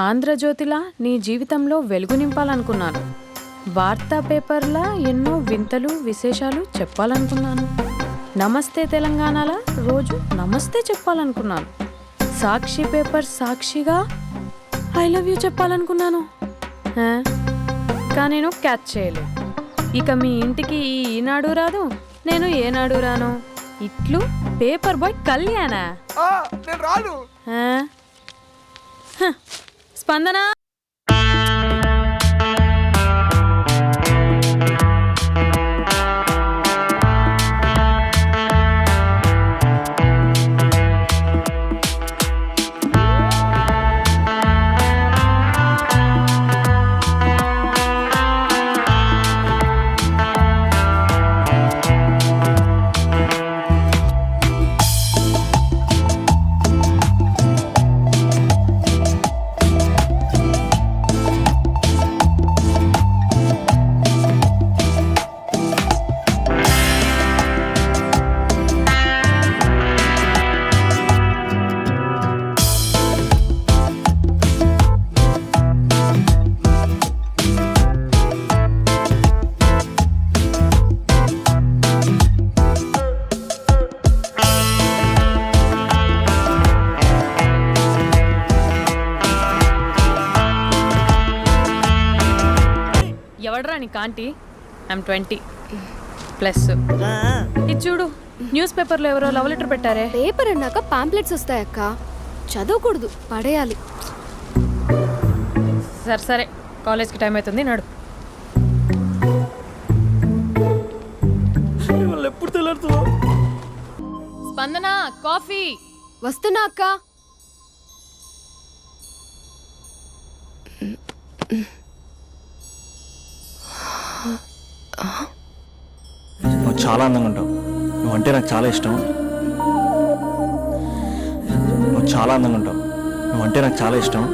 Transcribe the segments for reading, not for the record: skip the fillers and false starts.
ఆంధ్రజ్యోతిలా నీ జీవితంలో వెలుగు నింపాలనుకున్నాను. వార్తా పేపర్లా ఎన్నో వింతలు విశేషాలు చెప్పాలనుకున్నాను. నమస్తే తెలంగాణలా రోజు నమస్తే చెప్పాలనుకున్నాను. సాక్షి పేపర్ సాక్షిగా ఐ లవ్ యూ చెప్పాలనుకున్నాను. కానీ నేను క్యాచ్ చేయలేదు. ఇక మీ ఇంటికి ఈనాడు రాదు, నేను ఏనాడు రాను. ఇట్లు పేపర్ బాయ్ కళ్యాణా? స్పందన ఎవడరా నీ కాంటీ? ఐమ్ 20+. ఇది చూడు, న్యూస్ పేపర్లో ఎవరో లవ్ లెటర్ పెట్టారే. పేపర్ అన్నాక పాంప్లెట్స్ వస్తాయక్క, చదవకూడదు, పడేయాలి. సరే సరే, కాలేజ్కి టైం అవుతుంది, నడు. ఎప్పుడు తెల్లారుతుందో. స్పందన, కాఫీ. వస్తున్నా అక్క. నువ్వు చాలా అందంగా ఉంటావు. నువ్వంటే నాకు చాలా ఇష్టం. నువ్వు చాలా అందంగా ఉంటావు. నువ్వంటే నాకు చాలా ఇష్టం.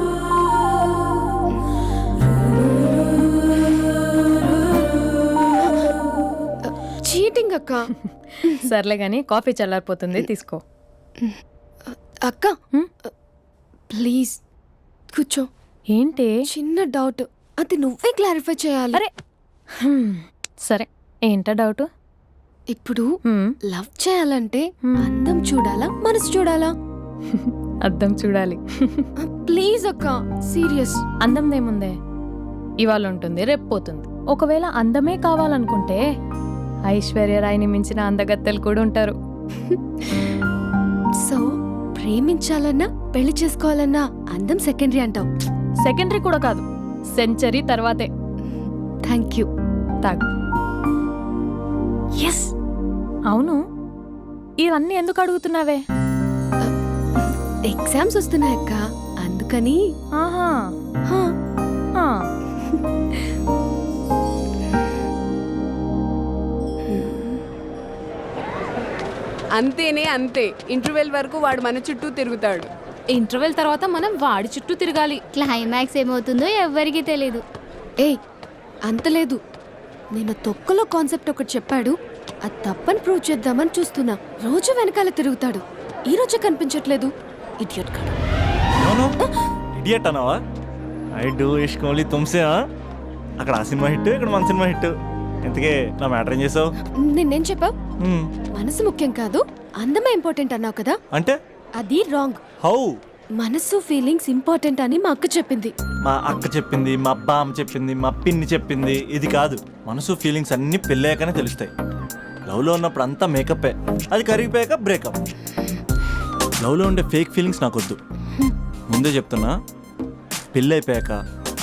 చీటింగ్ అక్క. సర్లే గాని కాఫీ చల్లారిపోతుంది, తీసుకో. అక్క ప్లీజ్ కూర్చో. ఏంటి? చిన్న డౌట్, అది నువ్వే క్లారిఫై చేయాలి. అరే సరే, ఏంటా డౌట్? ఇప్పుడు లవ్ చేయాలంటే అందం చూడాలా, మనసు చూడాలా? అద్దం చూడాలి. ప్లీజ్ అక్క, సీరియస్. అందందేముందే, ఇవాళ ఉంటుంది, రేపు పోతుంది. ఒకవేళ అందమే కావాలనుకుంటే ఐశ్వర్యరాయ్ని మించిన అందగత్తెలు కూడా ఉంటారు. సో ప్రేమించాలన్నా పెళ్లి చేసుకోవాలన్నా అందం సెకండరీ అంటావు? సెకండరీ కూడా కాదు, సెంచరీ తర్వాతే. Thank you. తాగు. ఎస్. అవును, ఇవన్నీ ఎందుకు అడుగుతున్నావే? ఎగ్జామ్స్ వస్తున్నాయక్క, అందుకని. ఆహా. హా. ఆ. అంతేనే అంతే. ఇంటర్వెల్ వరకు వాడు మన చుట్టూ తిరుగుతాడు. ఇంటర్వెల్ తర్వాత మనం వాడి చుట్టూ తిరగాలి. క్లైమాక్స్ ఏమవుతుందో ఎవ్వరికీ తెలీదు. ఏయ్ అంత లేదు, నేను తొక్కలో కాన్సెప్ట్ ఒకటి చెప్పాడు, అది తప్పని ప్రూవ్ చేద్దామని చూస్తున్నా. రోజు వెనకాల తిరుగుతాడు, ఈ రోజే కనిపించట్లేదు. ఇడియట్ కాడు. ఇడియట్ అన్నావా? ఐ డూ ఇష్క్ ఓన్లీ తుమ్సే. అక్కడ ఆ సినిమా హిట్, ఇక్కడ మన సినిమా హిట్. ఇంతకే నా మ్యాటర్ ఏం చేసావు? నిన్నేం చెప్పావు? మనసు ముఖ్యం కాదు, అందమే ఇంపార్టెంట్ అన్నావు కదా. అంటే అది రాంగ్. హౌ? మనసు ఫీలింగ్స్ ఇంపార్టెంట్ అని మా అక్క చెప్పింది. మా అక్క చెప్పింది, మా బామ్మ చెప్పింది, మా పిన్ని చెప్పింది. ఇది కాదు, మనసు ఫీలింగ్స్ అన్ని పెళ్ళాకనే తెలుస్తాయి. లవ్లో ఉన్నప్పుడు అంతా మేకప్పే, అది కరిగిపోయాక బ్రేకప్. లవ్లో ఉండే ఫేక్ ఫీలింగ్స్ నాకొద్దు. ముందే చెప్తున్నా, పెళ్ళి అయిపోయాక,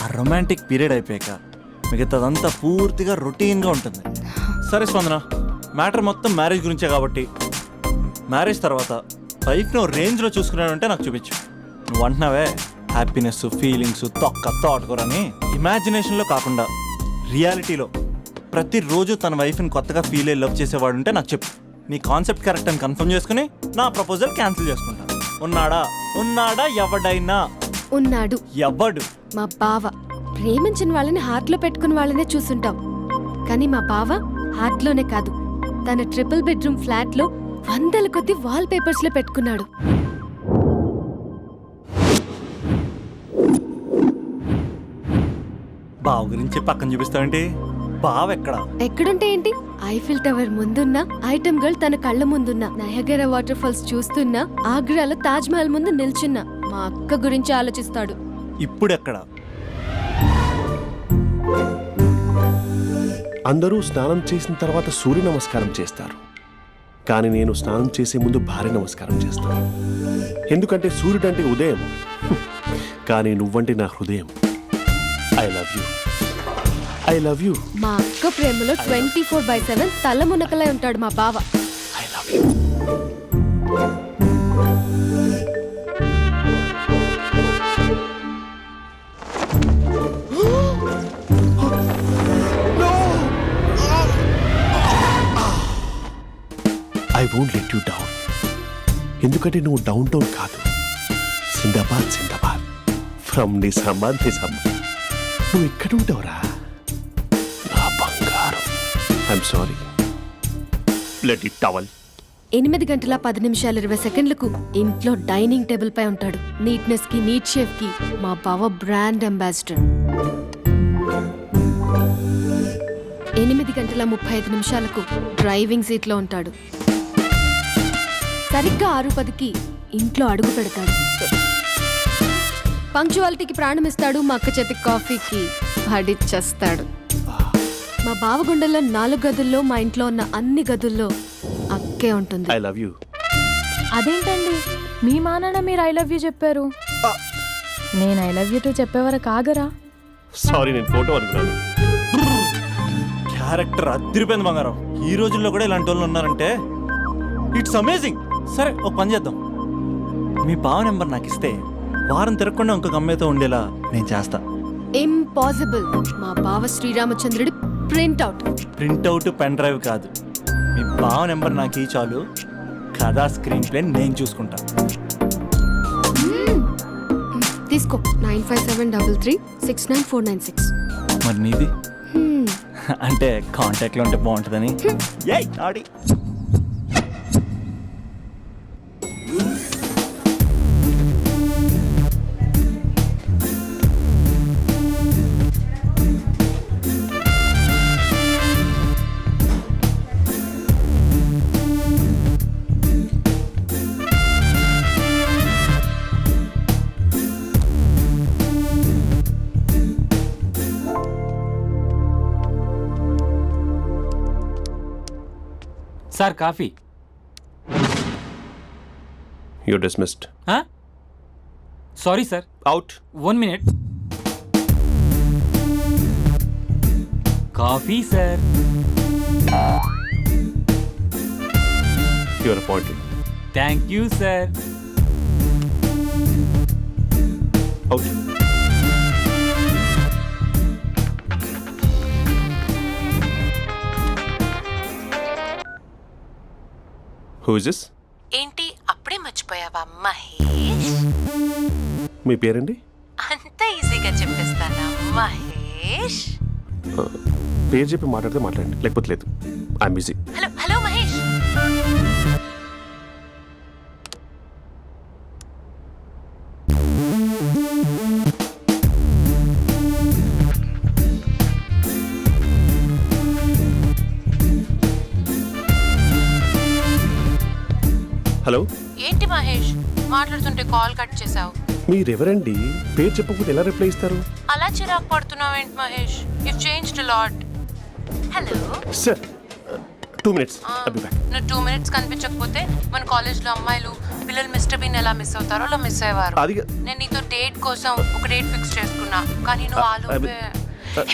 ఆ రొమాంటిక్ పీరియడ్ అయిపోయాక మిగతాదంతా పూర్తిగా రొటీన్గా ఉంటుంది. సరే స్పందన, మ్యాటర్ మొత్తం మ్యారేజ్ గురించే కాబట్టి మ్యారేజ్ తర్వాత లైఫ్ని రేంజ్లో చూసుకున్నాడంటే నాకు చూపించు. నువ్వు అంటున్నావే హ్యాపీనెస్, ఫీలింగ్స్, థాట్కూరని. ఇమాజినేషన్లో కాకుండా రియాలిటీలో ప్రతిరోజు తన వైఫ్ని కొత్తగా ఫీల్ అయ్యి లవ్ చేసేవాడు ఉంటే నాకు చెప్పు. నీ కాన్సెప్ట్ కరెక్ట్ అని కన్ఫర్మ్ చేసుకుని నా ప్రపోజల్ క్యాన్సిల్ చేసుకుంటాను. ఉన్నాడా ఎవడైనా? ఉన్నాడు. ఎవడు? మా బావ. ప్రేమించిన వాళ్ళని హార్ట్లో పెట్టుకున్న వాళ్ళనే చూసుంటాం, కానీ మా బావ హార్ట్లోనే కాదు, తన ట్రిపుల్ బెడ్రూమ్ ఫ్లాట్లో వందల కొద్ది వాల్ పేపర్స్ లో పెట్టుకున్నాడు. బావ గురించి పక్కన చూపిస్తావేంటి? బావ ఎక్కడ? ఎక్కడుంటే ఏంటి? ఐఫిల్ టవర్ ముందున్న ఐటమ్ గర్ల్ తన కళ్ళ ముందున్న నయగరా వాటర్ ఫాల్స్ చూస్తున్నా ఆగ్రాలో తాజ్ మహల్ ముందు నిల్చున్నా మా అక్క గురించి ఆలోచిస్తాడు. ఇప్పుడు ఎక్కడ? అందరూ స్నానం చేసిన తర్వాత సూర్య నమస్కారం చేస్తారు, కానీ నేను స్నానం చేసే ముందు భార్య నమస్కారం చేస్తాను. ఎందుకంటే సూర్యుడు అంటే ఉదయం, కానీ నువ్వంటే నా హృదయం. I love you, I love you. మా అక్క ప్రేమలో 24/7 తల మునకలై ఉంటాడు మా బావ. I love you. I won't let you down. ఎందుకంటే నువ్వు డౌన్ టౌన్ కాదు, సిందాబాద్ సిందాబాద్, ఫ్రమ్ నిజామాబాద్ నిజామాబాద్. నువ్వు ఇక్కడ ఉంటావురా నా బంగారం. I'm sorry. Let it towel. 8 గంటల 10 నిమిషాలు 20 సెకండ్లకు ఇంట్లో డైనింగ్ టేబుల్ పై ఉంటాడు. నీట్నెస్ కి నీట్ షేఫ్ కి మా బావ బ్రాండ్ అంబాసిడర్. 8 గంటల 35 నిమిషాలకు డ్రైవింగ్ సీట్ లో ఉంటాడు. సరిగ్గా 6:10కి ఇంట్లో అడుగు పెడతాడు. పంక్చువాలిటీకి ప్రాణం ఇస్తాడు. మా అక్క చేతి కాఫీకి పడిచ్చేస్తాడు. మా బావ గుండెల్లో 4 గదుల్లో మా ఇంట్లో ఉన్న అన్ని గదుల్లో అక్కే ఉంటుంది. I love you. అదేంటండి మీ మా నాన్న మీరు ఐ లవ్ యూ చెప్పారు, నేను ఐ లవ్ యూ టు చెప్పేవరకు ఆగరా? సారీ, నేను ఫోటో అనుకున్నాను. క్యారెక్టర్ అదిరిపోయింది బంగారం. ఈ రోజుల్లో కూడా ఇలాంటి వాళ్ళు ఉన్నారంటే ఇట్స్ అమేజింగ్. సరే ఒక పని చేద్దాం, మీ బావ నెంబర్ నాకు ఇస్తే వారం తిరగకుండా ఇంకొక అమ్మాయితో ఉండేలా నేను చేస్తా. ఇంపాసిబుల్. మా బావ శ్రీరామచంద్రుడి ప్రింట్అవుట్. ప్రింట్అవుట్ పెన్ డ్రైవ్ కాదు, మీ బావ నెంబర్ నాకు ఈ చాలు. కథా స్క్రీన్ ప్లే నేను చూసుకుంటా. తీసుకో. 9573369496. మరి నీది? అంటే కాంటాక్ట్లో ఉంటే బాగుంటుందని. ఏయ్ ఆడి sir coffee. You dismissed. Sorry sir. Out. 1 minute. Coffee sir. Your appointed. Thank you sir. Out. Who is this? ఏంటి అప్పుడే మర్చిపోయావా మహేష్? మీ పేరండి? అంత ఈజీగా చెప్పేస్తానా మహేష్? పేరు చెప్పి మాట్లాడితే మాట్లాడండి, లేకపోతే లేదు. I'm busy. Hello hello Mahesh. Hello. ఏంటి మహేష్ మాట్లాడుతుంటే కాల్ కట్ చేసావు? మీరెవరండి? పేరు చెప్పకపోతే ఎలా రిప్లై ఇస్తారు? అలా చిరాకు పడుతున్నావేంటి Mahesh? You changed lot. Hello sir 2 minutes. I'll be back. నువ్వు 2 minutes కనిపించకపోతే మన కాలేజ్లో అమ్మాయిలు పిల్లలు మిస్టర్ బీన్ ఎలా మిస్ అవుతారో అలా మిస్ అయ్యేవారు. అది నేను నీతో డేట్ కోసం ఒక డేట్ ఫిక్స్ చేసుకున్నా, కానీ నువ్వు ఆలోపే.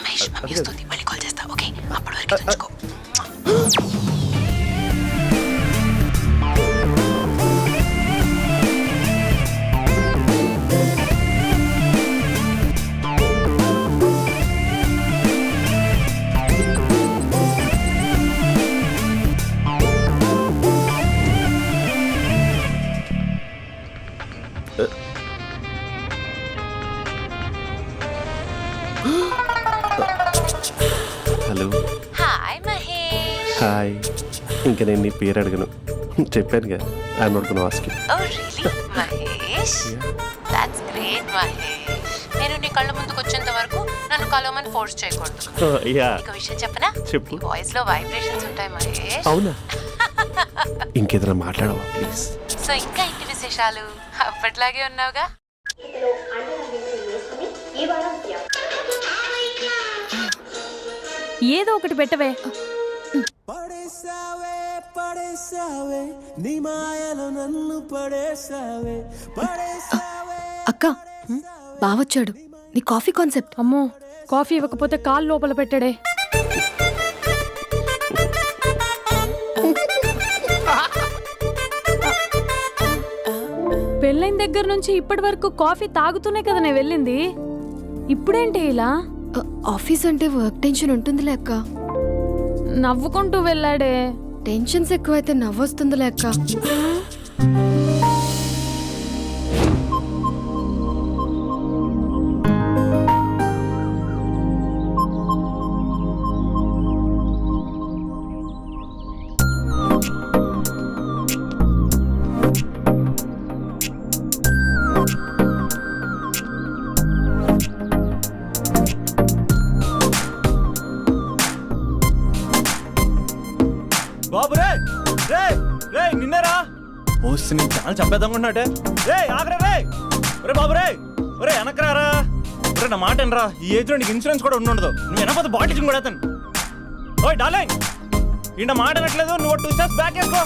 మహేష్ మమ్మీ వస్తుంది, మళ్ళీ కాల్ చేస్తా. ఓకే, అప్పటి వరకు ఉంచుకో. హలో. హాయ్ మహేష్. హాయ్. ఇంకా నేను నీ పేరు అడగను, చెప్పానుగా. I'm not gonna ask you. Oh really Mahesh? That's great Mahesh. నేను నీ కళ్ళ ముందుకు వచ్చేంత వరకు వరకు నన్ను కలవమని ఫోర్స్ చేయకూడదు. యా ఒక విషయం చెప్పనా? చెప్పు. నీ వాయిస్ లో వైబ్రేషన్స్ ఉంటాయి మహేష్. అవునా? ఇంకేదైనా మాట్లాడవా ప్లీజ్? సో ఇంకా ఇంటి విశేషాలు అప్పట్లాగే ఉన్నావుగా? ఏదో ఒకటి పెట్టవే. అక్క బావొచ్చాడు. నీ కాఫీ కాన్సెప్ట్. అమ్మో, కాఫీ ఇవ్వకపోతే కాలు లోపల పెట్టాడే. పెళ్ళైన దగ్గర నుంచి ఇప్పటి వరకు కాఫీ తాగుతూనే కదా నేను వెళ్ళింది. ఇప్పుడేంటి ఇలా? ఆఫీస్ అంటే వర్క్ టెన్షన్ ఉంటుందిలే అక్క. నవ్వుకుంటూ వెళ్ళాడే. టెన్షన్స్ ఎక్కువైతే నవ్వొస్తుందిలే అక్క. బాబు రే రే రే నిన్నరా వస్తే నేను చాలా చంపేద్దామనుకుంటున్నాటే. రే ఆగరా రే. ఒరే బాబు రే, ఒరే వెనకరారా. ఒరే నా మాట అనరా, ఈ ఏజ్ లో నీకు ఇన్సూరెన్స్ కూడా ఉండదు. నువ్వు వెనకపోతే బాటిల్ కూడా అతను. ఓయ్ డార్లింగ్, ఈ నా మాట అనట్లేదు. నువ్వు 2 స్టెప్స్ బ్యాక్ వేసుకో.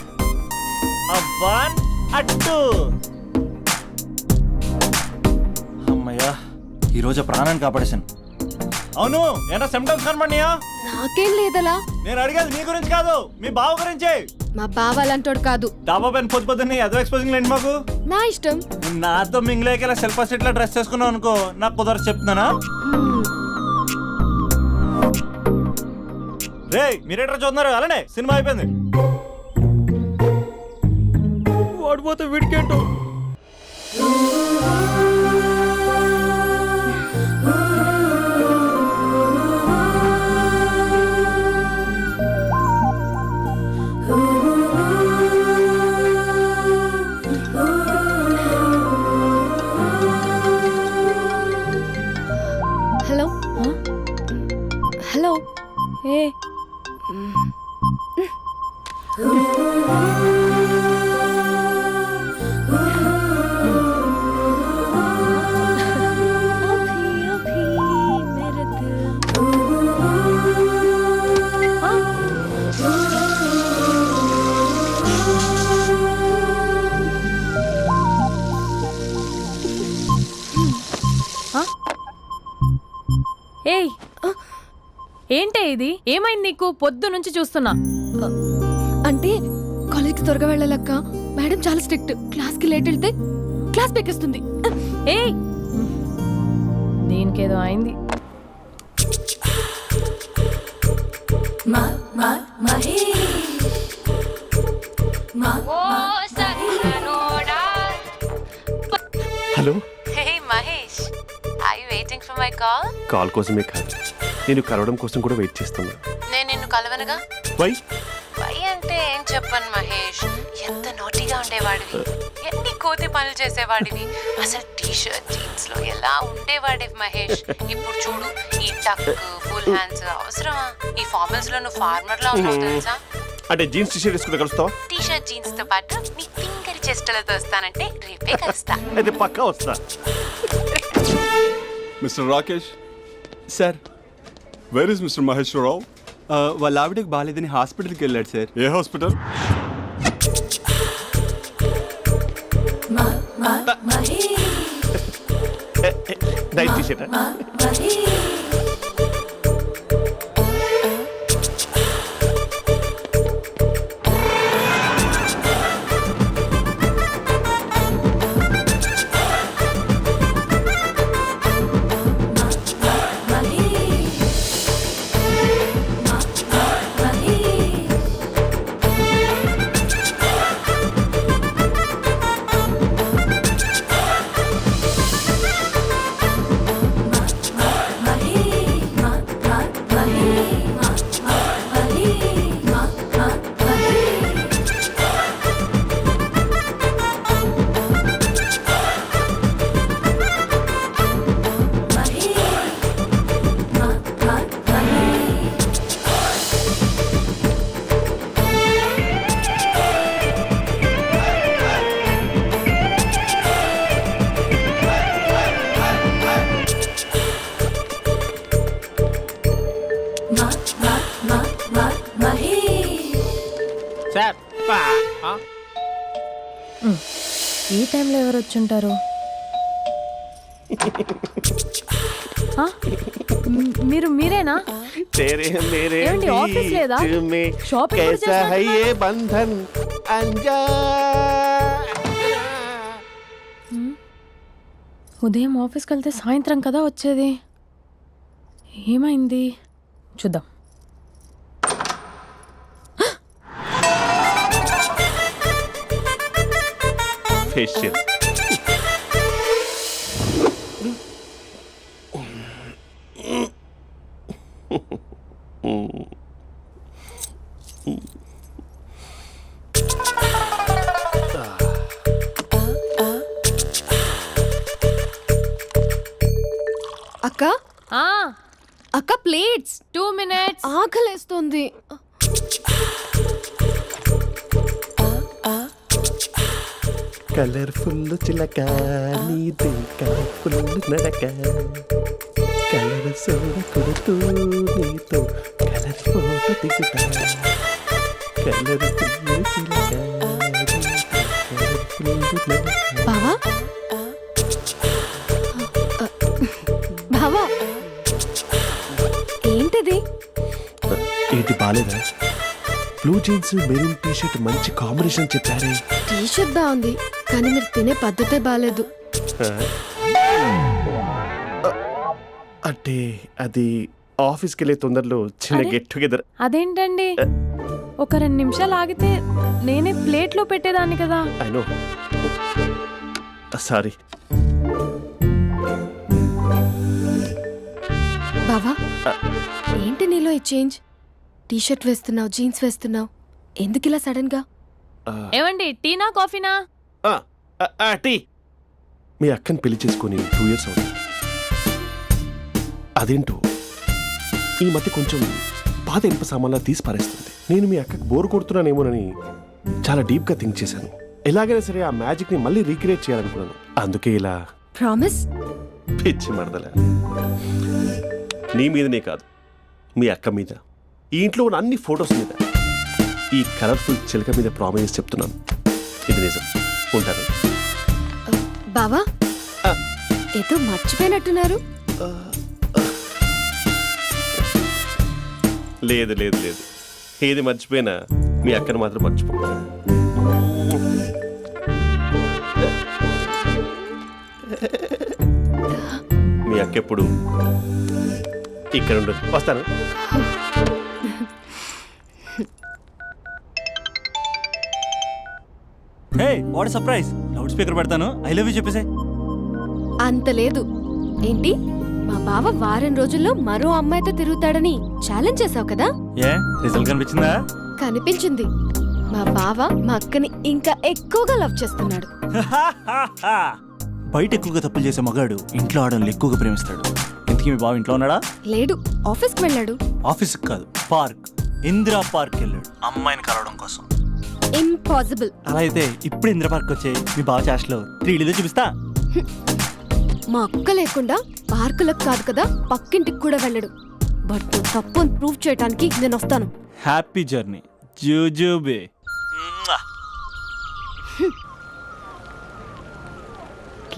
అబ్బా అట్టు. అమ్మయ్యా, ఈరోజు ప్రాణాన్ని కాపాడేశాను. అవును, ఏనా సిమ్టమ్స్ కనబడినాయా? నాకేం లేదలా. నేను అడిగేది మీ గురించి కాదు, మీ బావ గురించి. మా బావ అలాంటోడు కాదు. డాబా పైన పొద్దున్నే ఏదో ఎక్స్పోజింగ్ లేండి మాకు. నా ఇష్టం. నాతో మింగిలేక సెల్ఫ్ సెట్ లో డ్రెస్ చేసుకున్నావు అనుకో, నాకు కుదరదు చెప్తున్నానా? రే మీరేట్రా చూస్తున్నారు? అలానే సినిమా అయిపోయింది. ఓడిపోతే వీడికేంటో. Hello hello. ఏ ఏయ్, ఏంటే ఇది? ఏమైంది నీకు? పొద్దు నుంచి చూస్తున్నా. అంటే కాలేజ్కి త్వరగా వెళ్ళాలక్క. మేడం చాలా స్ట్రిక్ట్. క్లాస్కి లేట్ వెళ్తే క్లాస్ పెక్కేస్తుంది. ఏయ్, దీనికేదో అయింది. Hello. Hey Mahesh, are you waiting for my call? Call కోసమే కాదు, నేను కలవడం కోసం కూడా వెయిట్ చేస్తున్నా. నేను నిన్ను కలవనుగా. వై? వై అంటే ఏం చెప్పను మహేష్. ఎంత నోటీగా ఉండేవాడివి, ఎన్ని కోతి పనులు చేసేవాడివి. అసలు టీ షర్ట్ జీన్స్ లో ఎలా ఉండేవాడివి మహేష్. ఇప్పుడు చూడు, ఈ టక్ ఫుల్ హ్యాండ్స్ అవసరమా? ఈ ఫార్మల్స్ లో నువ్వు ఫార్మర్ లా ఉన్నావు తెలుసా? అంటే జీన్స్ టీ షర్ట్ వేసుకుని కలుస్తావా? టీ షర్ట్ జీన్స్ తో పాటు నీ ఫింగర్ చెస్టలతో వస్తానంటే రేపే కలుస్తా. అయితే పక్కా వస్తా. Mister Rakesh, sir, where is mister Maheswararao? వాళ్ళ ఆవిడకి బాగాలేదని హాస్పిటల్కి వెళ్ళాడు సార్. ఏ హాస్పిటల్? Night T shirt. ఈ టైంలో ఎవరు వచ్చుంటారు? ఆ? మీరేనా? तेरे मेरे ఏమండి, ఆఫీస్ లేదా? बीच में షాపింగ్ కూడా कैसा है చేస్తున్నారు? ये बंधन अंजा ఉదయం ఆఫీస్కి వెళ్తే సాయంత్రం కదా వచ్చేది. ఏమైంది చూద్దాం. फेशियल అక్క ఆ, అక్క ప్లేట్స్ 2 minutes. ఆకలేస్తోంది. కలర్ఫుల్ చిలక నీది కలర్ఫుల్ నడక కలర్ సోడ కొడుతూ నీతో కలర్ ఫోటో దిగుతా కలర్ఫుల్ చిలక కలర్ఫుల్ నడక. బావా బావా ఏంటిది? ఏంటి బాలేదా? Blue jeans maroon T shirt మంచి కాంబినేషన్ చెప్పారే. టీ షర్ట్ బాగుంది కానీ మీరు తినే పద్ధతే బాగాలేదు. అంటే అది ఆఫీస్కి వెళ్ళే తొందరలో చిన్న అరే. Get together. అదేంటండి, ఒక 2 నిమిషాలు ఆగితే నేనే ప్లేట్లో పెట్టేదాన్ని కదా. I know, sorry. బావా ఏంటి నీలో ఈ చేంజ్? టీ షర్ట్ వేస్తున్నావు, జీన్స్ వేస్తున్నావు, ఎందుకు ఇలా సడన్ గా? ఏమండి, టీనా కాఫీనా? టీ. మీ అక్కని పెళ్లి చేసుకొని 2 years అవుతుంది. అదేంటో ఈ మధ్య కొంచెం పాత ఇనుప సామాన్లా తీసి పారేస్తుంది. నేను మీ అక్కకు బోర్ కొడుతున్నానేమోనని చాలా డీప్గా థింక్ చేశాను. ఎలాగైనా సరే ఆ మ్యాజిక్ని మళ్ళీ రీక్రియేట్ చేయాలనుకున్నాను. అందుకే ఇలా ప్రామిస్? పిచ్చి మరదల. నీ మీదనే కాదు, మీ అక్క మీద, ఈ ఇంట్లో ఉన్న అన్ని ఫొటోస్ మీద, ఈ కలర్ఫుల్ చిలక మీద ప్రామిస్ చెప్తున్నాను. ఇది నిజం. ఉంటాను. బావా ఆ. ఏదో మర్చిపోయినట్టున్నారు. లేదు లేదు లేదు, ఏది మర్చిపోయినా మీ అక్కను మాత్రం మర్చిపో. మీ అక్క ఎప్పుడు ఇక్కడ ఉండదు. వస్తాను. హే, వాట్ సర్ప్రైజ్! లౌడ్ స్పీకర్ పెడతాను, ఐ లవ్ యూ చెప్పేసే. అంత లేదు. ఏంటి, మా బావ వారం రోజుల్లో మరో అమ్మాయితో తిరుగుతాడని ఛాలెంజ్ చేసావు కదా? ఏ రిజల్ట్ కనిపించిందా? కనిపించింది. మా బావ మా అక్కని ఇంకా ఎక్కువగా లవ్ చేస్తున్నాడు. బయట ఎక్కువగా తప్పులు చేసే మగాడు ఇంట్లో ఆడవాళ్ళు ఎక్కువగా ప్రేమిస్తాడు. ఇంతకీ మీ బావ ఇంట్లో ఉన్నాడా? లేడు, ఆఫీస్కి వెళ్ళాడు. ఆఫీస్కి కాదు, పార్క్, ఇందిరా పార్క్ వెళ్ళాడు అమ్మాయిని కలవడం కోసం. ఇంపాసిబుల్. అలా అయితే ఇప్పుడు ఇందిరా పార్క్ వచ్చే మీ బావ చాష్లో 3Dలో చూపిస్తా. మా అక్క లేకుండా పార్కులకు కాదు కదా, పక్కింటికి కూడా వెళ్ళడు. బట్ నువ్వు తప్పు అని ప్రూవ్ చేయడానికి నేను వస్తాను. హ్యాపీ జర్నీ జూజూబే.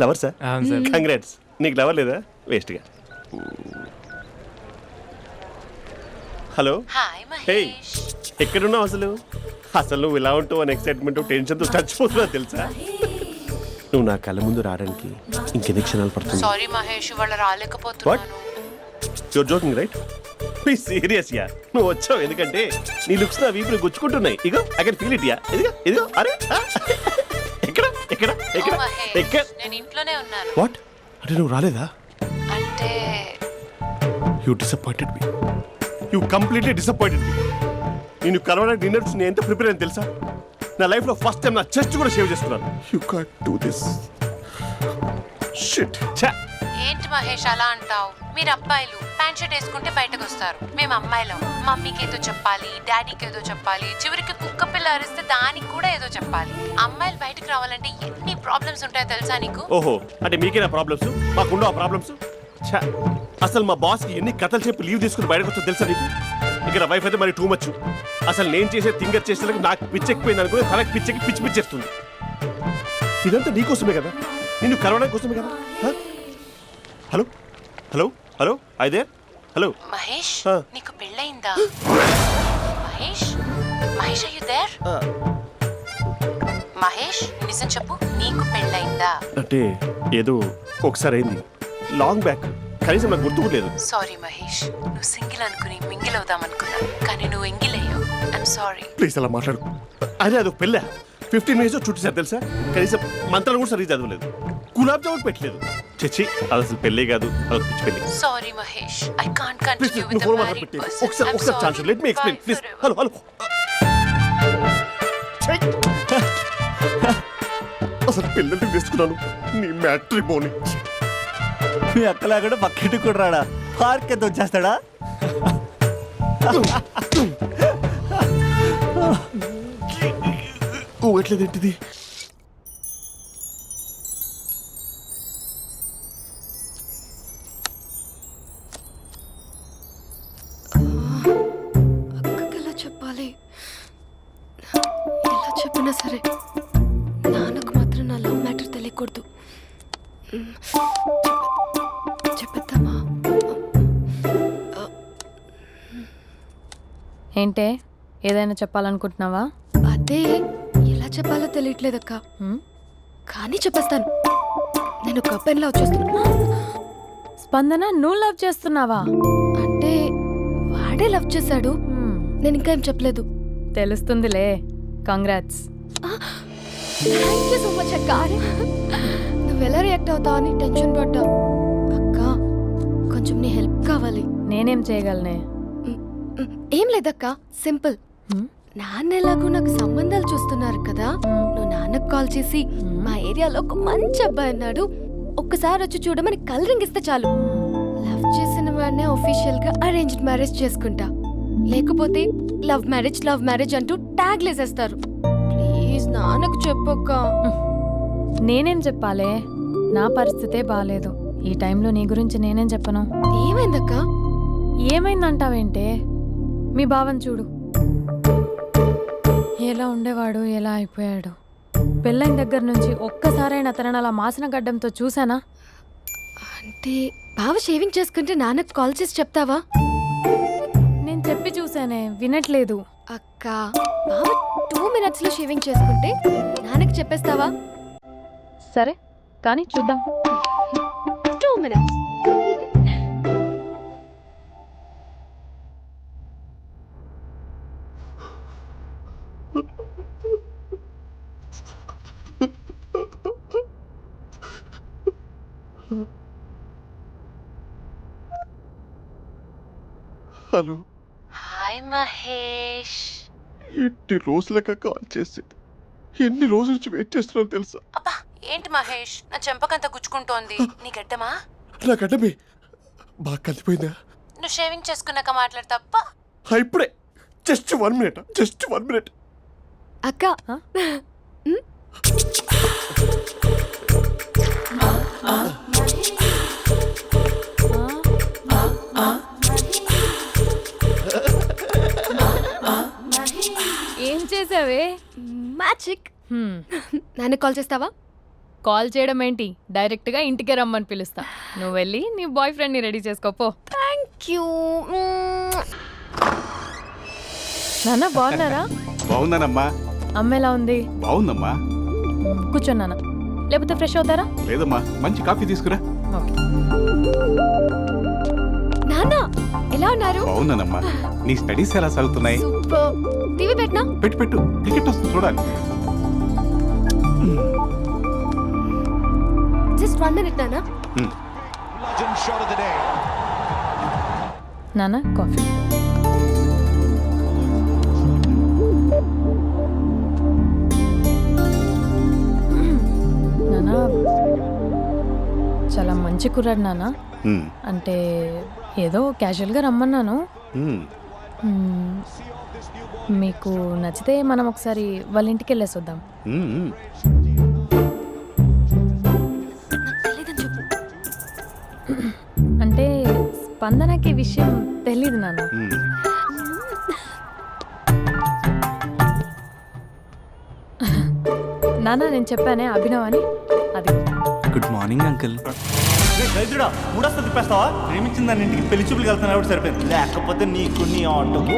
లవర్ సార్, అవును సార్. కంగ్రాట్స్. నీకు లవర్ లేదా? వేస్ట్గా. హలో. Hi hey, Mahesh. ఎక్కడున్నావు అసలు? అసలు నువ్వు ఇలా ఉంటావు అని ఎక్సైట్మెంట్ టెన్షన్తో చచ్చిపోతున్నా తెలుసా? నువ్వు నా కళ్ళ ముందు రావడానికి ఇంకెన్ని క్షణాలు పడుతుంది? సారీ మహేష్, ఇవాళ రాలేకపోతున్నాను. Your joking right? Please serious yeah. నువ్వు వచ్చావు ఎందుకంటే నీ లుక్స్ నా వీపుని గుచ్చుకుంటున్నాయి. ఇగో I can feel it yeah. ఇదిగో ఇదిగో. అరే ఎక్కడ ఎక్కడ ఎక్కడ ఓ మహేష్, ఎక్కడ? నేను ఇంట్లోనే ఉన్నాను. వాట్ అంటే నువ్వు రాలేదా? అంటే you disappointed me. You completely disappointed me. నేను కలవడానికి డిన్నర్స్ నేను ఎంత ప్రిపేర్ అని తెలుసా? నా లైఫ్లో ఫస్ట్ టైం నా చెస్ట్ కూడా సేవ్ చేసుకున్నాను. You can't do this. Shit. ఏంటి మహేష్ అలా అంటావు? మీరు అబ్బాయిలు ప్యాంట్ షర్ట్ వేసుకుంటే బయటకు వస్తారు. మేము అమ్మాయిలం, మమ్మీకి ఏదో చెప్పాలి, డాడీకి ఏదో చెప్పాలి, చివరికి కుక్క పిల్ల అరిస్తే దానికి కూడా ఏదో చెప్పాలి. అమ్మాయిలు బయటకు రావాలంటే ఎన్ని ప్రాబ్లమ్స్ ఉంటాయో తెలుసా నీకు? ఓహో, అంటే మీకేనా ప్రాబ్లమ్స్? మాకుండా ఆ ప్రాబ్లమ్స్? అసలు మా బాస్కి ఎన్ని కథలు చెప్పి లీవ్ తీసుకుని బయటకు వచ్చా తెలుసా నీకు? ఇక్కడ వైఫ్ అయితే మరి టూ మచ్. అసలు నేను చేసే థింగర్ చేసేందుకు నాకు పిచ్చెక్కిపోయింది అనుకుని తనకి పిచ్చెక్కి పిచ్చేస్తుంది. ఇదంతా నీకోసమే కదా, నిన్ను కరోనా కోసమే కదా. హలో హలో హలో అయితే హలో మహేష్ ఆ. నీకు పెళ్ళయిందా? Mahesh Mahesh are you there? మహేష్ నిజం చెప్పు, నీకు పెళ్ళయిందా? అంటే ఏదో ఒకసారి అయింది, లాంగ్ బ్యాక్, కనీసం నాకు గుర్తుకులేదు. సారీ మహేష్, నువ్వు సింగిల్ అనుకుని మింగిల్ అవుదాం అనుకున్నా, కానీ నువ్వు ఎంగిల్ అయ్యావు. I'm sorry. ప్లీజ్ అలా మాట్లాడు. అదే అదొక పెళ్ళ 15 మినిట్స్ చుట్టేసారు తెలుసా. కనీసం మంత్రాలు కూడా సరిగ్గా చదవలేదు, గులాబ్ జామున్ పెట్టలేదు. చచ్చి అది అసలు పెళ్ళే కాదు, అదొక పిచ్చి పెళ్ళి. Sorry Mahesh, I can't please continue with నువ్వు ద ఫోన్ మ్యారీడ్ మాట్లాడి పర్సన్. ఒకసారి chance let me explain please. Hello hello అసలు పిల్లల్ని తీసుకున్నాను నీ మ్యాట్రీ బోని. మీ అక్కలా కూడా పక్కింటి కూడా రాడా, పార్క్ ఎంత వచ్చేస్తాడా? ఊగట్లేదు ఏంటిది? అక్కకి ఎలా చెప్పాలి? ఎలా చెప్పినా సరే నాన్నకు మాత్రం నా లవ్ మ్యాటర్ తెలియకూడదు. చెప్పేద్దామా? ఏంటే ఏదైనా చెప్పాలనుకుంటున్నావా? అదే ఎలా చెప్పాలో తెలియట్లేదక్క, హ్మ్? కానీ చెప్పేస్తాను. నేను ఒక అబ్బాయిని లవ్ చేస్తున్నా. స్పందన, నువ్వు లవ్ చేస్తున్నావా? అంటే వాడే లవ్ చేశాడు, హ్మ్, నేను ఇంకా ఏం చెప్పలేదు. తెలుస్తుందిలే. Congrats. Thank you so much అక్క. నువ్వు ఎలా రియాక్ట్ అవుతావు అని టెన్షన్ పడ్డా. అక్క కొంచెం నీ హెల్ప్ కావాలి. నేనేం చేయగలనే? ఏం లేదక్క, సింపుల్. హ్మ్? నాన్న ఎలాగో నాకు సంబంధాలు చూస్తున్నారు కదా, నువ్వు నాన్నకు కాల్ చేసి మా ఏరియాలో ఒక మంచి అబ్బాయి అన్నాడు, ఒక్కసారి వచ్చి చూడమని కలరింగ్ ఇస్తే చాలు. లవ్ చేసిన వాడినే ఒఫీషియల్ గా అరేంజ్డ్ మ్యారేజ్ చేసుకుంటా. లేకపోతే లవ్ మ్యారేజ్ అంటూ ట్యాగ్ లేసేస్తారు. ప్లీజ్ నాన్నకు చెప్పక్క. నేనేం చెప్పాలే? నా పరిస్థితే బాలేదు. ఈ టైంలో నీ గురించి నేనేం చెప్పను? ఏమైందక్క? ఏమైందంటావేంటే? మీ బావని చూడు, ఎలా ఉండేవాడు, ఎలా అయిపోయాడు. పెళ్ళైన దగ్గర నుంచి ఒక్కసారైనా తనని అలా మాసిన గడ్డంతో చూసానా? అంటే బావ షేవింగ్ చేసుకుంటే నాన్నకు కాల్ చేసి చెప్తావా? నేను చెప్పి చూసానే, వినట్లేదు. అక్క బావ 2 minutes లో షేవింగ్ చేసుకుంటే నాన్నకి చెప్పేస్తావా? సరే కానీ చూద్దాం. 2 minutes. Hello hi Mahesh. ఎన్ని రోజులక కాల్ చేసింది, ఎన్ని రోజుల నుంచి వెయిట్ చేస్తున్నాను తెలుసా? అబ్బా ఏంటి మహేష్, నా చెంపకంత గుచ్చుకుంటోంది. నీ గడ్డమా? నా గడ్డమే బాగా కలిపోయిందా? నువ్వు షేవింగ్ చేసుకున్నాక మాట్లాడు తప్ప. ఇప్పుడే జస్ట్ 1 minute. అక్క ఏం చేసావే? మ్యాజిక్. నాన్నకి కాల్ చేస్తావా? కాల్ చేయడం ఏంటి, డైరెక్ట్గా ఇంటికే రమ్మని పిలుస్తా. నువ్వు వెళ్ళి నీ బాయ్ ఫ్రెండ్ని రెడీ చేసుకోపో. Thank you. నాన్న బాగున్నారా? బాగుందనమ్మా. అమ్మ ఎలా ఉంది? బాగుందమ్మా. కూర్చోను నాన్న, లేకపోతే ఫ్రెష్ అవుతారా? లేదమ్మా, మంచి కాఫీ తీసుకురా. ఓకే. నాన్న ఎలా ఉన్నారు? బాగున్నానమ్మా. నీ స్టడీస్ ఎలా సాగుతున్నాయి? సూపర్. టీవీ పెట్టనా? పెట్టు, క్రికెట్ వస్తుంది చూడాలి. జస్ట్ 1 minute నాన్న. నాన్న కాఫీ. నాన్న చాలా మంచి కుర్రాడు నాన్న. అంటే ఏదో క్యాజువల్గా రమ్మన్నాను. మీకు నచ్చితే మనం ఒకసారి వాళ్ళ ఇంటికి వెళ్ళేసి వద్దాం. అంటే స్పందనకి విషయం తెలీదు నాన్న. నాన్న నేను చెప్పానే అభినవ్ అని, అది. Good morning uncle. రైతుడా మూడొస్తా తిప్పేస్తావా? ప్రేమించిన దాని ఇంటికి పెళ్లి చూపులు వెళ్తాను కాబట్టి సరిపోయింది, లేకపోతే నీకు నీ ఆటోకి.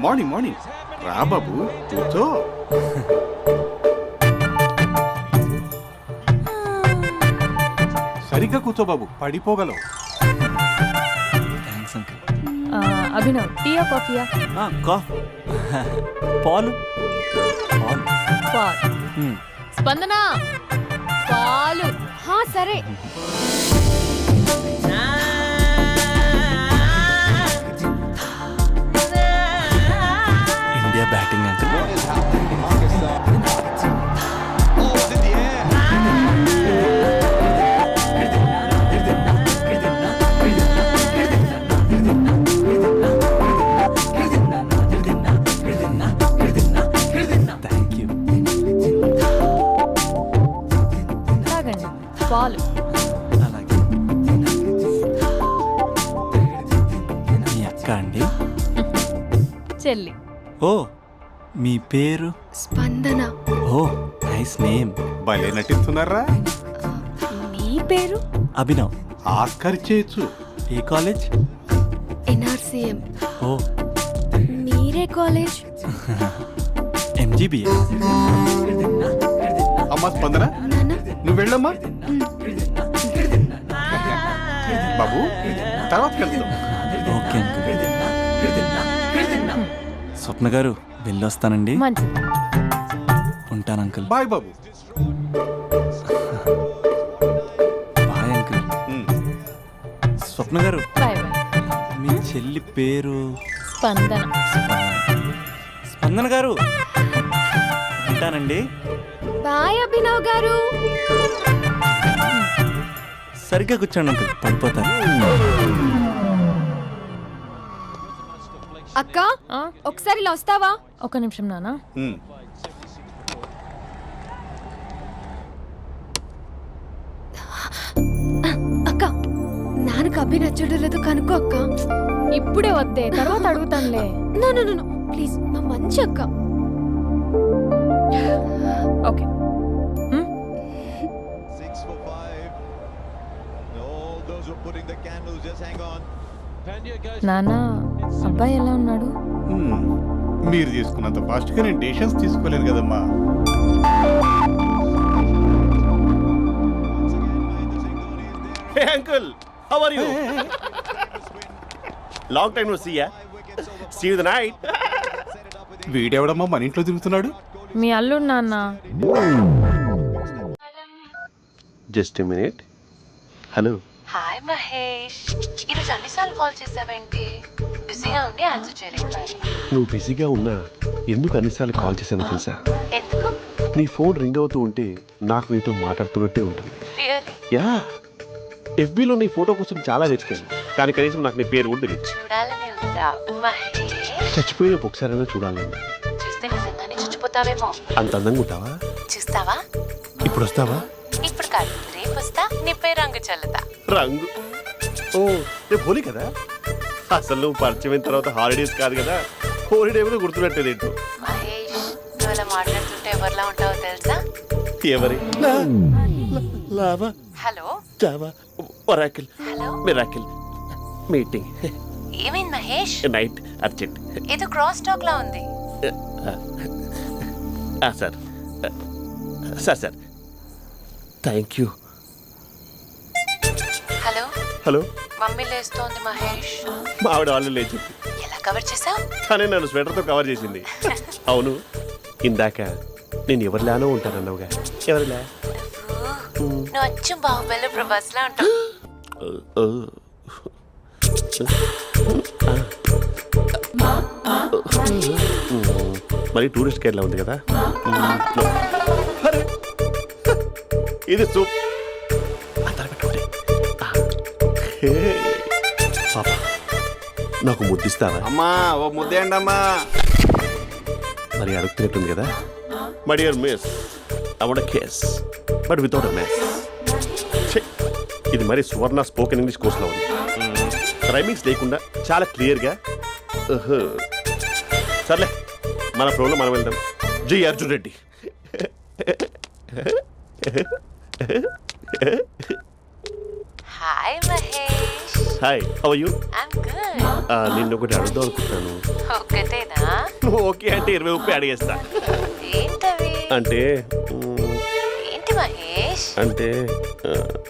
మార్నింగ్ మార్నింగ్ రా బాబు కూర్చో. సరిగ్గా కూర్చో బాబు, పడిపోగలవు. Thanks uncle. అభినవ్ టీయా కాఫీయా? పాలు పాలు. పాలు. స్పందన పాలు. హా సరే. India batting uncle. Thank you. తాగండి పాలు. అలాగే. మీ అక్క అండి? చెల్లి. ఓ మీ పేరు? స్పందన. ఓ నైస్ నేమ్. భలే నటిస్తున్నారా? నీ పేరు? అభినవ్. ఆస్కర్ చేయొచ్చు. ఏ కాలేజ్? ఎన్ఆర్సీఎం. ఓ మీరే కాలేజ్? ఎంజీబీఏ. అమ్మా స్పందన నాన్న. నువ్వు వెళ్ళమ్మా. బాబు తర్వాత వెళ్తాం. Okay uncle. స్వప్న గారు వెళ్ళొస్తానండి. మంచిది. ఉంటాను అంకుల్. బాయ్ బాబు. Bye uncle. స్వప్న గారు బాయ్ బాయ్. మీ చెల్లి పేరు? స్పందన. స్పందన గారు ఉంటానండి. బాయ్ అభినవ్ గారు. సరిగ్గా కూర్చోండి అంకుల్, పడిపోతాను. అక్క ఒకసారి ఇలా వస్తావా? ఒక నిమిషం నాన్న. అక్క నాన్నకు అభి నచ్చడం లేదు కనుక్కో అక్క. ఇప్పుడే వద్దే, తర్వాత అడుగుతానులే. నో నో నో ప్లీజ్, నా మంచి అక్క. ఓకే. నాన్న అబ్బాయి ఎలా ఉన్నాడు? మీరు తీసుకున్నంత ఫాస్ట్గా నేను డెసిషన్స్ తీసుకోలేను కదమ్మా. Hey uncle, how are you? Long time no see, yeah? See you the night. వీడెవడమ్మా మన ఇంట్లో తిరుగుతున్నాడు? మీ అల్లుడు నాన్న. Just a minute. Hello. Hi Mahesh, ఈరోజు అన్నిసార్లు కాల్ చేసావేంటి? బిజీగా ఉండి ఆన్సర్ చేయలేకపోయాను. నువ్వు బిజీగా ఉన్నా ఎందుకు అన్నిసార్లు కాల్ చేశానో తెలుసా? ఎందుకు? నీ ఫోన్ రింగ్ అవుతూ ఉంటే నాకు నీతో మాట్లాడుతున్నట్టే ఉంటుంది. రియల్లీ? యా, ఎఫ్బీలో నీ ఫోటో కోసం చాలా వెతికాను, కానీ కనీసం నాకు నీ పేరు కూడా తెలియదు. చూడాలని ఉందా మహేష్? చచ్చిపోయిన ఒకసారైనా చూడాలని. చూస్తే నిజంగానే చచ్చిపోతావేమో. అంత అందంగా ఉంటావా? చూస్తావా? ఇప్పుడు వస్తావా? ఇప్పుడు కాదు, రేపు వస్తా, నీపై రంగు చల్లుతా. రంగు? ఓ రేపు హోలీ కదా. అసలు నువ్వు పరిచయం అయిన తర్వాత హాలిడేస్ కాదు కదా, హోలిడే కూడా గుర్తుపెట్టేది ఏంటో. మహేష్, నువ్వు అలా మాట్లాడుతుంటే ఎవరిలా ఉంటావో తెలుసా? ఎవరి? Lava, hello Java, Oracle, hello, miracle, meeting, ఏమైంది మహేష్? Night, urgent. ఏదో క్రాస్ టాక్ లా ఉంది. Sir sir sir thank you. Hello hello, mummy లేస్తోంది మహేష్. మా ఆవిడ వాళ్ళు లేచి ఎలా కవర్ చేసావు? కానీ నన్ను స్వెటర్తో కవర్ చేసింది. అవును, ఇందాక నేను ఎవరిలానో ఉంటానన్నావుగా, ఎవరిలా? నువ్వు అచ్చం బాహుబలి ప్రభాస్ లా ఉంటావు. మరి టూరిస్ట్ కేరళ ఉంది కదా. అరే, ఇది సూప్. పాపా, నాకు ముద్దిస్తావా? అమ్మా ఓ ముద్దేయండి అమ్మా. మరి అడుగుతున్నట్టుంది కదా. My dear miss, I want kiss but without a mess. ఇది మరి సువర్ణ స్పోకెన్ ఇంగ్లీష్ కోర్సులో ఉంది. రైమింగ్స్ లేకుండా చాలా క్లియర్గా. సర్లే, మన ఫ్లోలో మనం వెళ్దాం. జై Arjun Reddy. Hi Mahesh. Hi, how are you? I'm good. నిన్ను ఒకటి అడుగుదాం అనుకుంటున్నాను. ఒక్కటేనా? నువ్వు ఓకే అంటే 20 రూపాయలు అడిగేస్తా. ఏంటవి? అంటే ఏంటి మహేష్? అంటే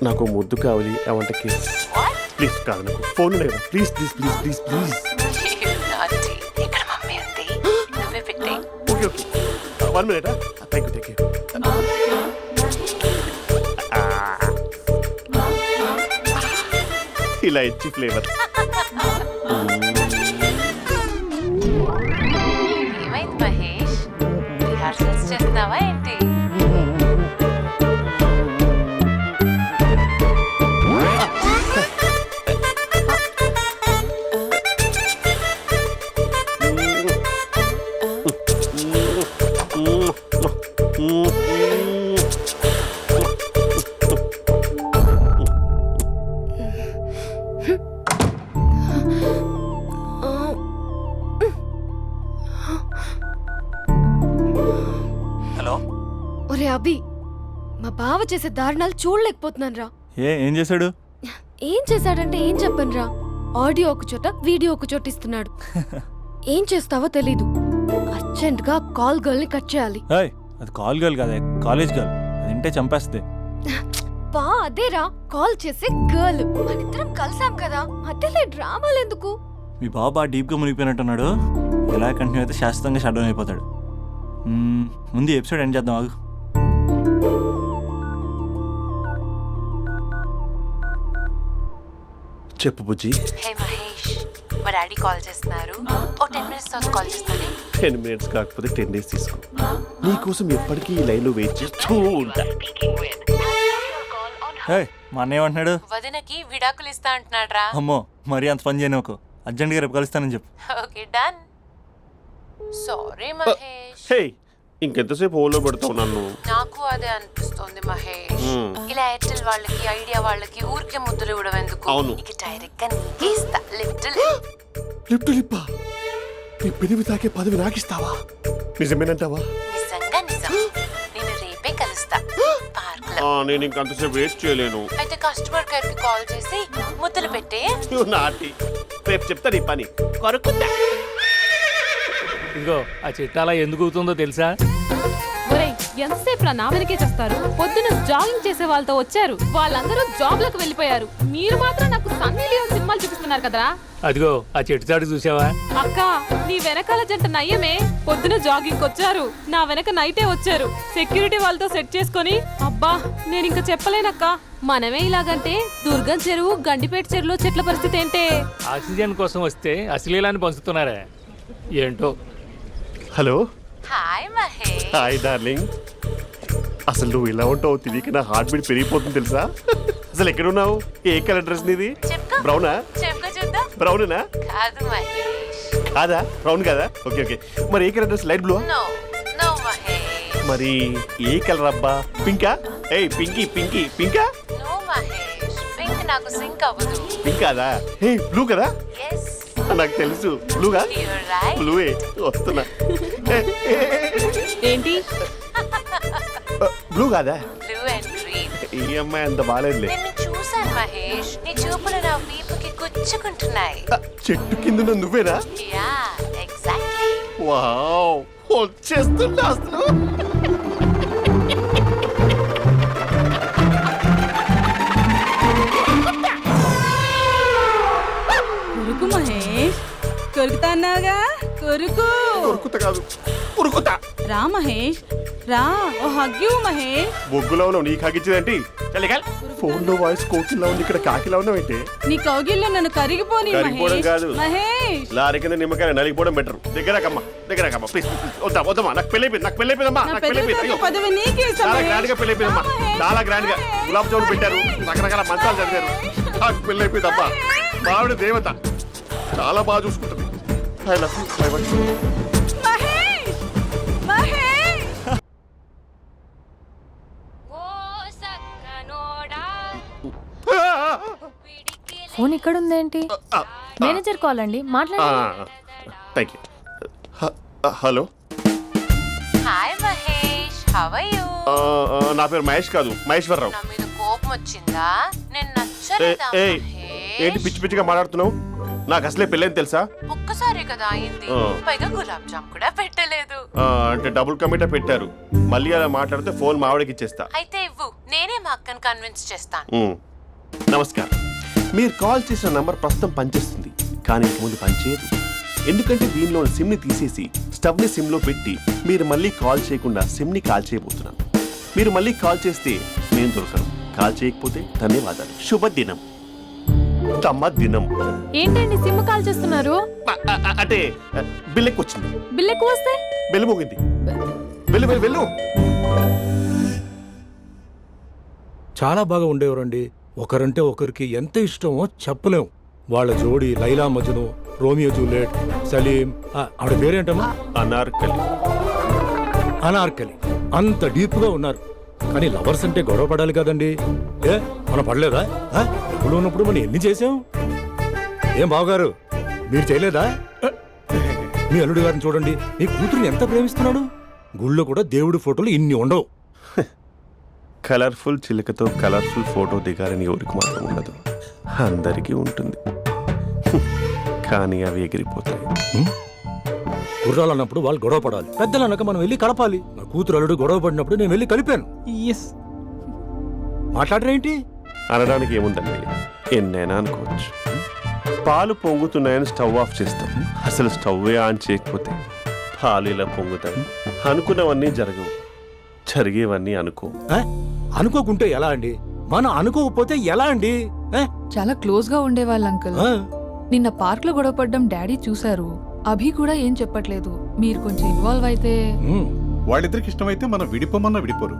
నాకు ముద్దు కావాలి. అవంటకి What? ప్లీజ్ కాదు, నాకు ఫోన్ లేదు. Please please please please please. You naughty. ఇక్కడ మమ్మీ ఉంది, నువ్వే పెట్టే. Okay okay, 1 minute. Thank you thank you. ఇలా ఇచ్చి ఫ్లేవర్. ఏమైంది మహేష్? రిహార్సల్స్ చేస్తున్నావా ఏంటి? హలో. ఒరే అభి, మా బావ చేసే దారుణాలు చూడలేకపోతున్నాను రా. ఏం చేశాడు? ఏం చేశాడంటే ఏం చెప్పను రా. ఆడియో ఒక చోట, వీడియో ఒక చోట ఇస్తున్నాడు. ఏం చేస్తావో తెలీదు. అర్జెంట్ గా కాల్ గర్ల్ ని కట్ చేయాలి. ఏయ్, అది కాల్ గర్ల్ కాదే, కాలేజ్ గర్ల్. అది వింటే చంపేస్తుంది. బా అదేరా, కాల్ చేసే గర్ల్. మనిద్దరం కలిసాం కదా, మధ్యలో డ్రామాలు ఎందుకు? మీ బాబా డీప్గా మునిగిపోయినట్టున్నాడు. ఇలా కంటిన్యూ అయితే శాశ్వతంగా షట్ డౌన్ అయిపోతాడు. ముందు ఎపిసోడ్ ఎండ్ చేద్దాం, ఆగు. చెప్పు బుజ్జి. హే మహేష్, మా డాడీ కాల్ చేస్తున్నారు. ఓ 10 minutes తర్వాత కాల్ చేస్తాను. 10 minutes కాకపోతే 10 days తీసుకో. నీకోసం ఎప్పటికీ ఈ లైన్లో వెయిట్ చేస్తూ ఉంటా. ఏయ్, మా అన్న ఏమంటున్నాడు? వదినకి విడాకులు ఇస్తా అంటున్నాడు రా. అమ్మో, మరీ అంత పని చేయను. ఒక అర్జెంట్గా రేపు కలుస్తానని చెప్పు. Okay done. సారీ మహేష్. హే, ఇంకెంతసేపు హోల్లో పెడతావు నన్ను? నాకు అదే అనిపిస్తుంది మహేష్. ఇలా ఎయిర్టెల్ వాళ్ళకి, ఐడియా వాళ్ళకి ఊరికే ముద్దులు ఇవ్వడం ఎందుకు? అవును. ఇక డైరెక్ట్ గా నీకే ఇస్తా. లిఫ్ట్ లిప్టు లిప్పా, నీ పెనివి తాకే పదవి నాకిస్తావా? నిజమేనంటావా? నిజంగా నిజం. నేను రేపే కలుస్తా పార్క్ లో. నేను ఇంకంతసేపు వేస్ట్ చేయలేను. అయితే కస్టమర్ కేర్ కి కాల్ చేసి ముద్దులు పెట్టే. నాటి రేపు చెప్తా నీ పని. కొరుకుందా? ఇదిగో ఆ చెట్టు అలా ఎందుకు అవుతుందో తెలుసా? ఒరేయ్, ఎంతసేపు నా వెనకే చేస్తారు? పొద్దున జాగింగ్ చేసే వాళ్ళతో వచ్చారు, వాళ్ళందరూ జాబ్లకు వెళ్ళిపోయారు. మీరు మాత్రం నాకు సన్నీ లియోన్ సినిమాలు చూపిస్తున్నారు కదరా. అదిగో ఆ చెట్టు చాటు చూసావా? అక్క, నీ వెనకాల జంట నయ్యమే. పొద్దున జాగింగ్ వచ్చారు, నా వెనక నైటే వచ్చారు. సెక్యూరిటీ వాళ్ళతో సెట్ చేసుకొని, అబ్బా నేను ఇంకా చెప్పలేనక్క. మనమే ఇలాగంటే దుర్గం చెరువు, గండిపేట చెరువులో చెట్ల పరిస్థితి ఏంటే? ఆక్సిజన్ కోసం వస్తే అశ్లీలాన్ని పంచుతున్నారా ఏంటో. Hello. Hi Mahesh. Hi darling. అసలు నువ్వు ఇలా ఉంటావు తెలియక నా హార్ట్ బీట్ పెరిగిపోతుంది తెలుసా? అసలు ఎక్కడున్నావు? ఏ కలర్ డ్రెస్ నీది? చెప్పుకో. బ్రౌనా? చెప్పుకో చూద్దాం. బ్రౌనేనా? కాదు మహేష్. కాదా? బ్రౌన్ కదా? Okay okay. మరి ఏ colour dress? Light blue? No no Mahesh. మరి ఏ కలర్ అబ్బా? పింకా? ఏయ్ పింకీ పింకీ పింకా? నో మహేష్, పింక్ నాకు సింక్ అవ్వదు. పింక్ కాదా? ఏ బ్లూ కదా? ఎస్, నాకు తెలుసు. బ్లూగా? You're right. బ్లూవే వస్తున్నా. ఏంటి? బ్లూ కాదా? Blue and green. ఈ అమ్మాయి అంత బాగాలేదులే. నిన్ను చూశాను మహేష్, నీ చూపులు నా వీపుకి గుచ్చుకుంటున్నాయి. చెట్టు కింద నువ్వేనా? Yeah, exactly. వావ్, వచ్చేస్తున్నా అసలు. కొరుకు మహేష్, కొరుకుతా అన్నావుగా, కొరుకు. ఉరుకుత కాదు, ఉరుకుతా. రా మహేష్, రా. ఓ హగ్గు మహేష్. బొగ్గులో ఉన్నావు, నీకు హగిచ్చిందేంటి? ఫోన్ లో వాయిస్ కోకిలా ఉంది, ఇక్కడ కాకిలా ఉన్నావేంటి? నీ కౌగిల్లో నన్ను కరిగిపోని కరిగిపోవడం కాదు. మహేష్. లారీ కింద నిమ్మకాయ నలిగిపోవడం బెటర్. దగ్గరకమ్మా ప్లీజ్. వద్దమ్మా, నాకు పెళ్ళైపోయింది, నాకు పెళ్ళైపోయిందమ్మా, నాకు పెళ్ళైపోయింది. అయ్యో, పదవి నీకే ఇస్తా చాలా మహేష్. గ్రాండ్ గా పెళ్ళైపోయిందమ్మా, చాలా గ్రాండ్ గా. గులాబ్ జామున్ పెట్టారు, రకరకాల మంచాలు చదివారు. నాకు పెళ్ళైపోయిందమ్మా. మావిడ దేవత, చాలా బాగా చూసుకుంటుంది. I love you. Mahesh, Mahesh. Phone ఇక్కడ ఉందేంటి? మేనేజర్ కాల్ అండి, మాట్లాడండి. Thank you. Hello. Hi how are you? నా పేరు మహేష్ కాదు, మహేశ్వరరావు. నా మీద కోపం వచ్చిందా? నేను నచ్చలేదా ఏయ్, ఏంటి మహేష్? పిచ్చి పిచ్చిగా మాట్లాడుతున్నావు? నాకు అసలే పెళ్ళని తెలుసా? ఒక్కసారి కదా అయింది, పైగా గులాబ్ జామ్ కూడా పెట్టలేదు. అంటే డబుల్ కమిటా పెట్టారు. మళ్ళీ అలా మాట్లాడితే ఫోన్ మావిడకి ఇచ్చేస్తా. అయితే ఇవ్వు, నేనే మా అక్కని కన్విన్స్ చేస్తాను. నమస్కారం. మీరు కాల్ చేసిన నంబర్ ప్రస్తుతం పనిచేస్తుంది, కానీ ఇంక ముందు పనిచేయదు. ఎందుకంటే దీనిలో సిమ్ని తీసేసి స్టవ్ని సిమ్లో పెట్టి మీరు మళ్ళీ కాల్ చేయకుండా సిమ్ని కాల్ చేయబోతున్నాను. మీరు మళ్ళీ కాల్ చేస్తే నేను దొరకను, కాల్ చేయకపోతే ధన్యవాదాలు. శుభదినం. తమ దినం. ఏంటండి సిమ్ కాల్ చేస్తున్నారు? అంటే బిల్ ఎక్కువ వచ్చింది. బిల్ ఎక్కువ వస్తే బెల్లు మోగింది. వెళ్ళు వెళ్ళు వెళ్ళు. చాలా బాగా ఉండేవారండి. ఒకరంటే ఒకరికి ఎంత ఇష్టమో చెప్పలేం. వాళ్ళ జోడి లైలా మజ్ను, రోమియో జూలియట్, సలీం, ఆవిడ పేరేంటమ్మా? అనార్కలి. అనార్కలి. అంత డీప్ గా ఉన్నారు. కానీ లవర్స్ అంటే గొడవ పడాలి కదండి. ఏ మనం పడలేదా? ఎప్పుడు ఉన్నప్పుడు మనం ఎన్ని చేసాం? ఏం బావగారు, మీరు చేయలేదా? మీ అల్లుడి గారిని చూడండి, మీ కూతురుని ఎంత ప్రేమిస్తున్నాడు. గుళ్ళో కూడా దేవుడి ఫోటోలు ఇన్ని ఉండవు. కలర్ఫుల్ చిలుకతో కలర్ఫుల్ ఫోటో దిగాలని ఎవరికి మాత్రం ఉండదు, అందరికీ ఉంటుంది. కానీ అవి ఎగిరిపోతాయి. గుర్రాలు అన్నప్పుడు వాళ్ళు గొడవ పడాలి, పెద్దలు అన్నాక మనం వెళ్ళి కలపాలి. నా కూతురు అల్లుడు గొడవ పడినప్పుడు నేను వెళ్ళి కలిపాను. మాట్లాడరేంటి? అనడానికి ఏముందండి, ఎన్నైనా అనుకోవచ్చు. పాలు పొంగుతున్నాయని స్టవ్ ఆఫ్ చేస్తాం, అసలు స్టవ్వే ఆన్ చేయకపోతే పాలు ఇలా పొంగుతాయి. అనుకున్నవన్నీ జరగవు, జరిగేవన్నీ అనుకో. అనుకోకుంటే ఎలా అండి? మనం అనుకోకపోతే ఎలా అండి? చాలా క్లోజ్ గా ఉండేవాళ్ళు అంకుల్. నిన్న పార్క్ లో గొడవ పడ్డం డాడీ చూశారు. అభి కూడా ఏం చెప్పట్లేదు. మీరు కొంచెం ఇన్వాల్వ్ అయితే. వాళ్ళిద్దరికి ఇష్టమైతే మనం విడిపోమన్నా విడిపోరు,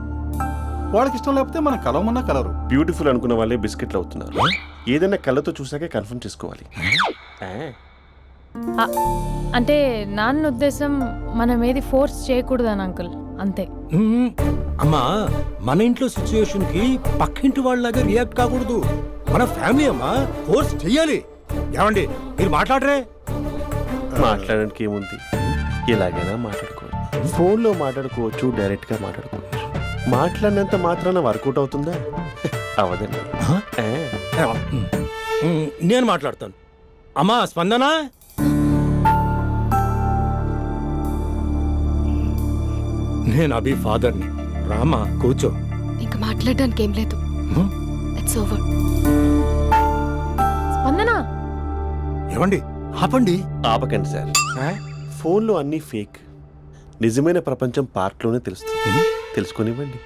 వాళ్ళకి ఇష్టం లేకపోతే మనం కలవమన్నా కలరు. బ్యూటిఫుల్ అనుకున్న వాళ్ళే బిస్కెట్లు అవుతున్నారు. ఏదైనా కళ్ళతో చూసాకే కన్ఫర్మ్ చేసుకోవాలి. అంటే నాన్న ఉద్దేశం మనం ఏది ఫోర్స్ చేయకూడదని అంకుల్, అంతే. అమ్మా, మన ఇంట్లో సిచ్యుయేషన్ కి పక్కింటి వాళ్ళలాగా రియాక్ట్ కాకూడదు. మన ఫ్యామిలీ అమ్మా, ఫోర్స్ చెయ్యాలి. ఏమండి మీరు మాట్లాడరే? మాట్లాడడానికి ఏముంది, ఎలాగైనా మాట్లాడుకోవచ్చు. ఫోన్లో మాట్లాడుకోవచ్చు, డైరెక్ట్గా మాట్లాడుకోవచ్చు. మాట్లాడినంత మాత్రాన వర్కౌట్ అవుతుందా? అవదండి. నేను మాట్లాడతాను. అమ్మా స్పందన, నేను అభి ఫాదర్ని. రామా కూర్చో. ఇంకా మాట్లాడడానికి ఏం లేదు. It's over. స్పందన, ఏమండి ఆపండి. ఆపకండి సార్. ఫోన్లో అన్నీ ఫేక్, నిజమైన ప్రపంచం పార్ట్లోనే తెలుస్తుంది. తెలుసుకొనివ్వండి.